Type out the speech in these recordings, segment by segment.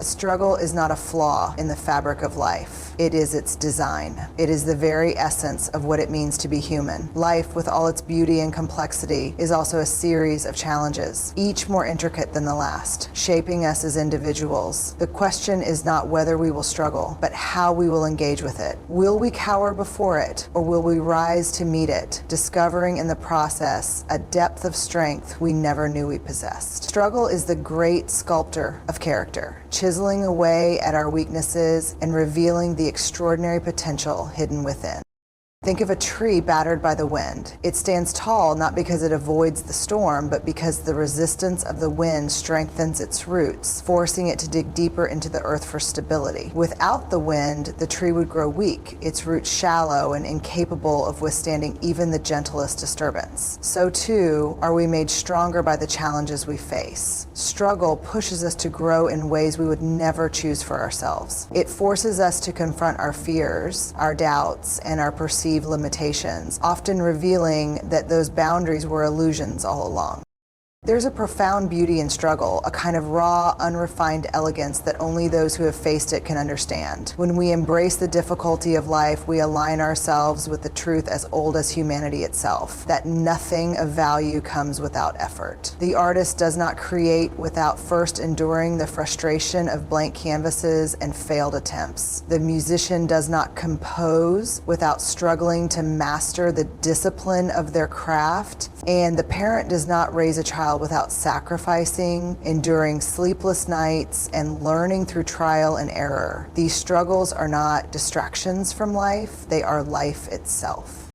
Struggle is not a flaw in the fabric of life. It is its design. It is the very essence of what it means to be human. Life, with all its beauty and complexity, is also a series of challenges, each more intricate than the last, shaping us as individuals. The question is not whether we will struggle, but how we will engage with it. Will we cower before it, or will we rise to meet it, discovering in the process a depth of strength we never knew we possessed? Struggle is the great sculptor of character, chiseling away at our weaknesses and revealing the extraordinary potential hidden within. Think of a tree battered by the wind. It stands tall not because it avoids the storm, but because the resistance of the wind strengthens its roots, forcing it to dig deeper into the earth for stability. Without the wind, the tree would grow weak, its roots shallow and incapable of withstanding even the gentlest disturbance. So too are we made stronger by the challenges we face. Struggle pushes us to grow in ways we would never choose for ourselves. It forces us to confront our fears, our doubts, and our perceived limitations, often revealing that those boundaries were illusions all along. There's a profound beauty in struggle, a kind of raw, unrefined elegance that only those who have faced it can understand. When we embrace the difficulty of life, we align ourselves with the truth as old as humanity itself, that nothing of value comes without effort. The artist does not create without first enduring the frustration of blank canvases and failed attempts. The musician does not compose without struggling to master the discipline of their craft, and the parent does not raise a child without sacrificing, enduring sleepless nights, and learning through trial and error. These struggles are not distractions from life, they are life itself.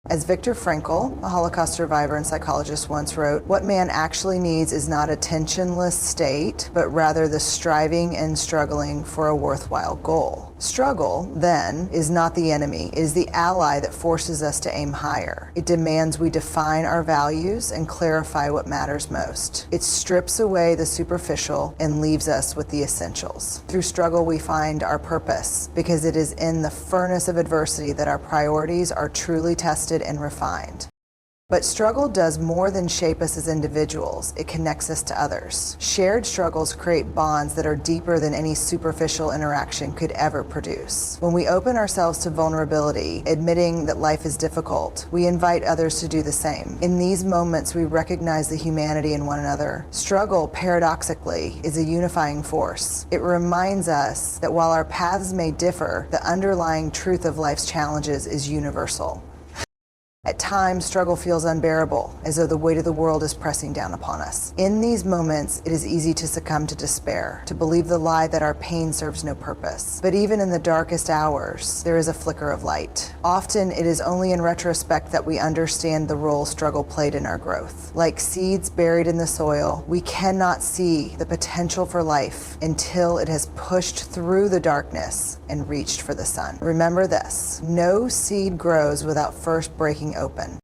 As Viktor Frankl, a Holocaust survivor and psychologist, once wrote, "What man actually needs is not a tensionless state, but rather the striving and struggling for a worthwhile goal." Struggle, then, is not the enemy. It is the ally that forces us to aim higher. It demands we define our values and clarify what matters most. It strips away the superficial and leaves us with the essentials. Through struggle, we find our purpose, because it is in the furnace of adversity that our priorities are truly tested and refined. But struggle does more than shape us as individuals. It connects us to others. Shared struggles create bonds that are deeper than any superficial interaction could ever produce. When we open ourselves to vulnerability, admitting that life is difficult, we invite others to do the same. In these moments, we recognize the humanity in one another. Struggle, paradoxically, is a unifying force. It reminds us that while our paths may differ, the underlying truth of life's challenges is universal. At times, struggle feels unbearable, as though the weight of the world is pressing down upon us. In these moments, it is easy to succumb to despair, to believe the lie that our pain serves no purpose. But even in the darkest hours, there is a flicker of light. Often, it is only in retrospect that we understand the role struggle played in our growth. Like seeds buried in the soil, we cannot see the potential for life until it has pushed through the darkness and reached for the sun. Remember this: no seed grows without first breaking open.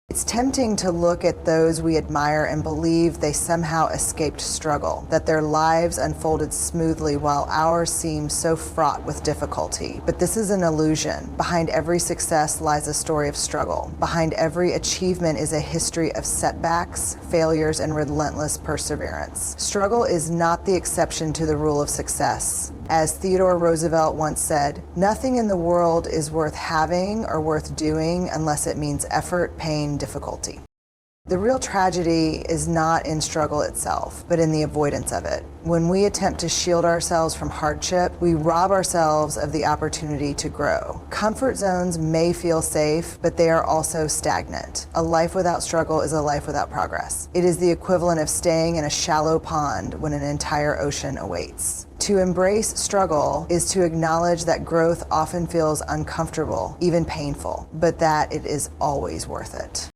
It's tempting to look at those we admire and believe they somehow escaped struggle, that their lives unfolded smoothly while ours seem so fraught with difficulty. But this is an illusion. Behind every success lies a story of struggle. Behind every achievement is a history of setbacks, failures, and relentless perseverance. Struggle is not the exception to the rule of success. As Theodore Roosevelt once said, "Nothing in the world is worth having or worth doing unless it means effort, pain, difficulty." The real tragedy is not in struggle itself, but in the avoidance of it. When we attempt to shield ourselves from hardship, we rob ourselves of the opportunity to grow. Comfort zones may feel safe, but they are also stagnant. A life without struggle is a life without progress. It is the equivalent of staying in a shallow pond when an entire ocean awaits. To embrace struggle is to acknowledge that growth often feels uncomfortable, even painful, but that it is always worth it.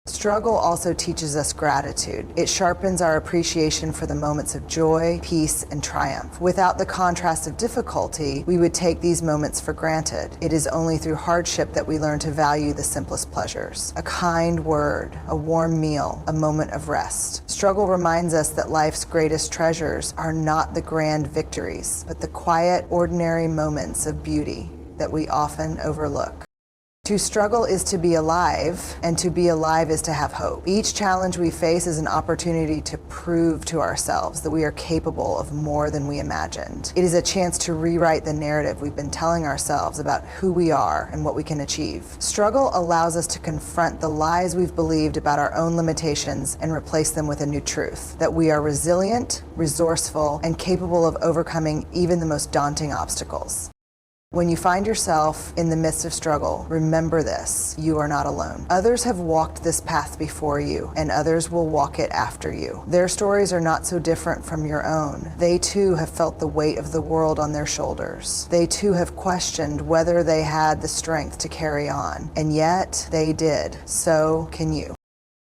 Struggle also teaches us gratitude. It sharpens our appreciation for the moments of joy, peace, and triumph. Without the contrast of difficulty, we would take these moments for granted. It is only through hardship that we learn to value the simplest pleasures: a kind word, a warm meal, a moment of rest. Struggle reminds us that life's greatest treasures are not the grand victories, but the quiet, ordinary moments of beauty that we often overlook. To struggle is to be alive, and to be alive is to have hope. Each challenge we face is an opportunity to prove to ourselves that we are capable of more than we imagined. It is a chance to rewrite the narrative we've been telling ourselves about who we are and what we can achieve. Struggle allows us to confront the lies we've believed about our own limitations and replace them with a new truth, that we are resilient, resourceful, and capable of overcoming even the most daunting obstacles. When you find yourself in the midst of struggle, remember this: you are not alone. Others have walked this path before you, and others will walk it after you. Their stories are not so different from your own. They too have felt the weight of the world on their shoulders. They too have questioned whether they had the strength to carry on, and yet they did. So can you.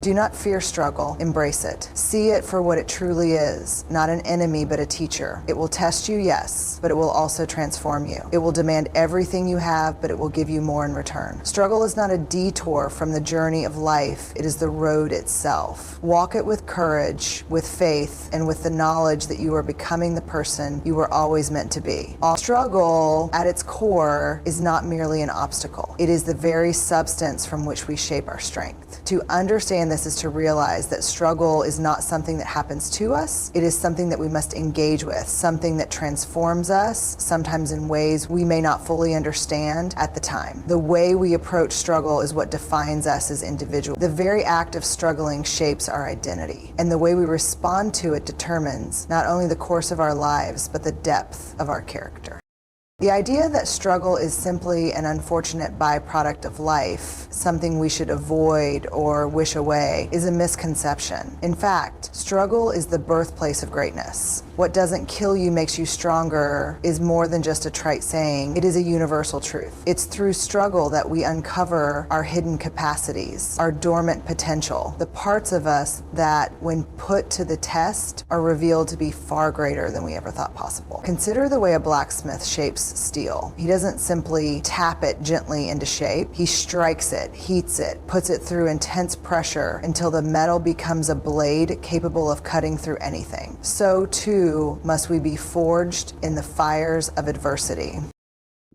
Do not fear struggle, embrace it. See it for what it truly is, not an enemy but a teacher. It will test you, yes, but it will also transform you. It will demand everything you have, but it will give you more in return. Struggle is not a detour from the journey of life, it is the road itself. Walk it with courage, with faith, and with the knowledge that you are becoming the person you were always meant to be. All struggle, at its core, is not merely an obstacle. It is the very substance from which we shape our strength. To understand this is to realize that struggle is not something that happens to us. It is something that we must engage with, something that transforms us, sometimes in ways we may not fully understand at the time. The way we approach struggle is what defines us as individuals. The very act of struggling shapes our identity, and the way we respond to it determines not only the course of our lives, but the depth of our character. The idea that struggle is simply an unfortunate byproduct of life, something we should avoid or wish away, is a misconception. In fact, struggle is the birthplace of greatness. What doesn't kill you makes you stronger is more than just a trite saying. It is a universal truth. It's through struggle that we uncover our hidden capacities, our dormant potential, the parts of us that, when put to the test, are revealed to be far greater than we ever thought possible. Consider the way a blacksmith shapes steel. He doesn't simply tap it gently into shape. He strikes it, heats it, puts it through intense pressure until the metal becomes a blade capable of cutting through anything. So too must we be forged in the fires of adversity.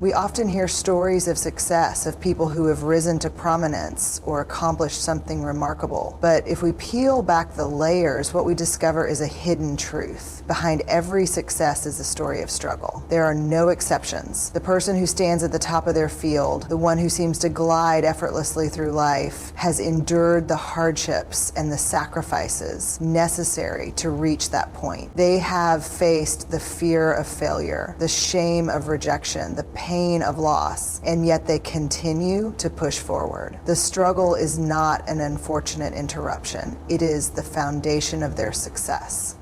We often hear stories of success, of people who have risen to prominence or accomplished something remarkable. But if we peel back the layers, what we discover is a hidden truth. Behind every success is a story of struggle. There are no exceptions. The person who stands at the top of their field, the one who seems to glide effortlessly through life, has endured the hardships and the sacrifices necessary to reach that point. They have faced the fear of failure, the shame of rejection, the pain of loss, and yet they continue to push forward. The struggle is not an unfortunate interruption. It is the foundation of their success.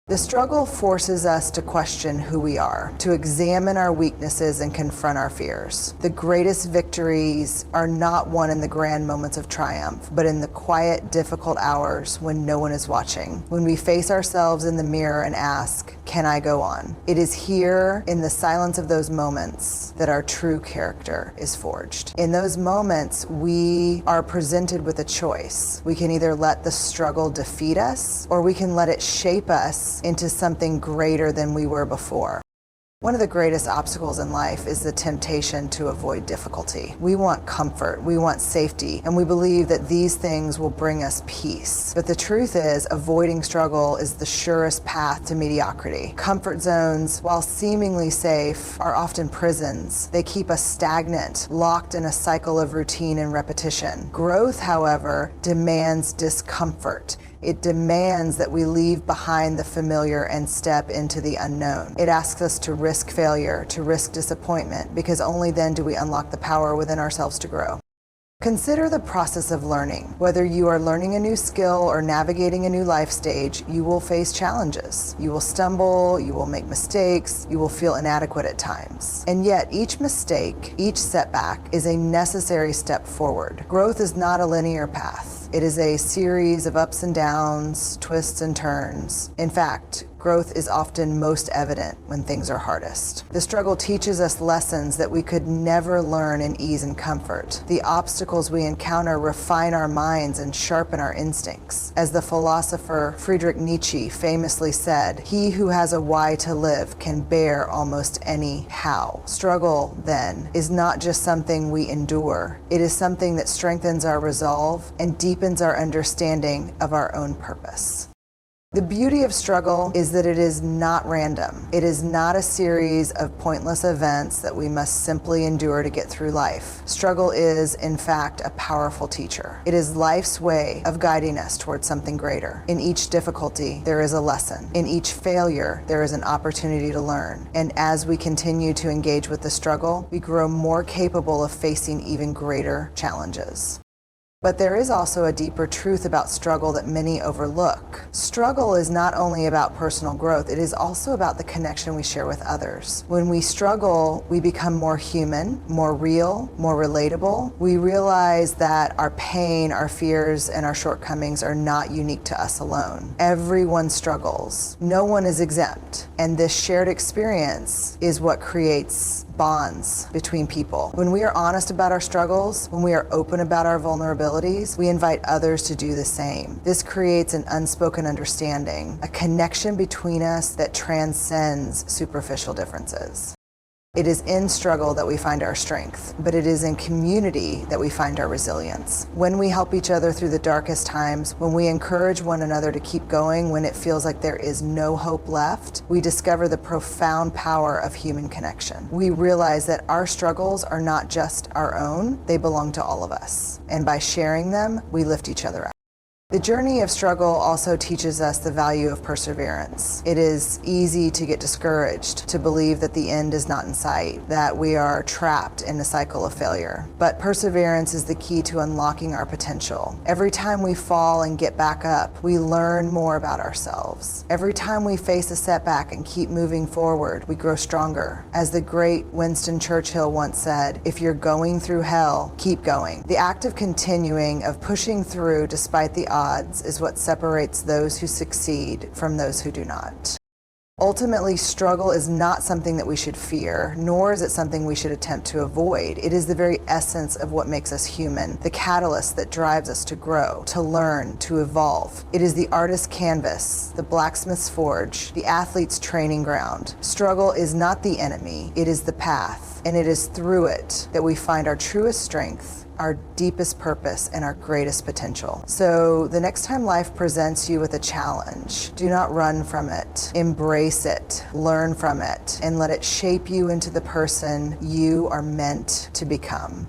The struggle forces us to question who we are, to examine our weaknesses and confront our fears. The greatest victories are not won in the grand moments of triumph, but in the quiet, difficult hours when no one is watching, when we face ourselves in the mirror and ask, "Can I go on?" It is here, in the silence of those moments, that our true character is forged. In those moments, we are presented with a choice. We can either let the struggle defeat us, or we can let it shape us into something greater than we were before. One of the greatest obstacles in life is the temptation to avoid difficulty. We want comfort, we want safety, and we believe that these things will bring us peace. But the truth is, avoiding struggle is the surest path to mediocrity. Comfort zones, while seemingly safe, are often prisons. They keep us stagnant, locked in a cycle of routine and repetition. Growth, however, demands discomfort. It demands that we leave behind the familiar and step into the unknown. It asks us to risk failure, to risk disappointment, because only then do we unlock the power within ourselves to grow. Consider the process of learning. Whether you are learning a new skill or navigating a new life stage, you will face challenges. You will stumble, you will make mistakes, you will feel inadequate at times. And yet, each mistake, each setback is a necessary step forward. Growth is not a linear path. It is a series of ups and downs, twists and turns. In fact, growth is often most evident when things are hardest. The struggle teaches us lessons that we could never learn in ease and comfort. The obstacles we encounter refine our minds and sharpen our instincts. As the philosopher Friedrich Nietzsche famously said, "He who has a why to live can bear almost any how." Struggle, then, is not just something we endure. It is something that strengthens our resolve and deepens our understanding of our own purpose. The beauty of struggle is that it is not random. It is not a series of pointless events that we must simply endure to get through life. Struggle is, in fact, a powerful teacher. It is life's way of guiding us towards something greater. In each difficulty, there is a lesson. In each failure, there is an opportunity to learn. And as we continue to engage with the struggle, we grow more capable of facing even greater challenges. But there is also a deeper truth about struggle that many overlook. Struggle is not only about personal growth, it is also about the connection we share with others. When we struggle, we become more human, more real, more relatable. We realize that our pain, our fears, and our shortcomings are not unique to us alone. Everyone struggles. No one is exempt. And this shared experience is what creates bonds between people. When we are honest about our struggles, when we are open about our vulnerabilities, we invite others to do the same. This creates an unspoken understanding, a connection between us that transcends superficial differences. It is in struggle that we find our strength, but it is in community that we find our resilience. When we help each other through the darkest times, when we encourage one another to keep going when it feels like there is no hope left, we discover the profound power of human connection. We realize that our struggles are not just our own, they belong to all of us. And by sharing them, we lift each other up. The journey of struggle also teaches us the value of perseverance. It is easy to get discouraged, to believe that the end is not in sight, that we are trapped in a cycle of failure. But perseverance is the key to unlocking our potential. Every time we fall and get back up, we learn more about ourselves. Every time we face a setback and keep moving forward, we grow stronger. As the great Winston Churchill once said, "If you're going through hell, keep going." The act of continuing, of pushing through despite the odds, is what separates those who succeed from those who do not. Ultimately, struggle is not something that we should fear, nor is it something we should attempt to avoid. It is the very essence of what makes us human, the catalyst that drives us to grow, to learn, to evolve. It is the artist's canvas, the blacksmith's forge, the athlete's training ground. Struggle is not the enemy, it is the path, and it is through it that we find our truest strength, our deepest purpose, and our greatest potential. So the next time life presents you with a challenge, do not run from it. Embrace it, learn from it, and let it shape you into the person you are meant to become.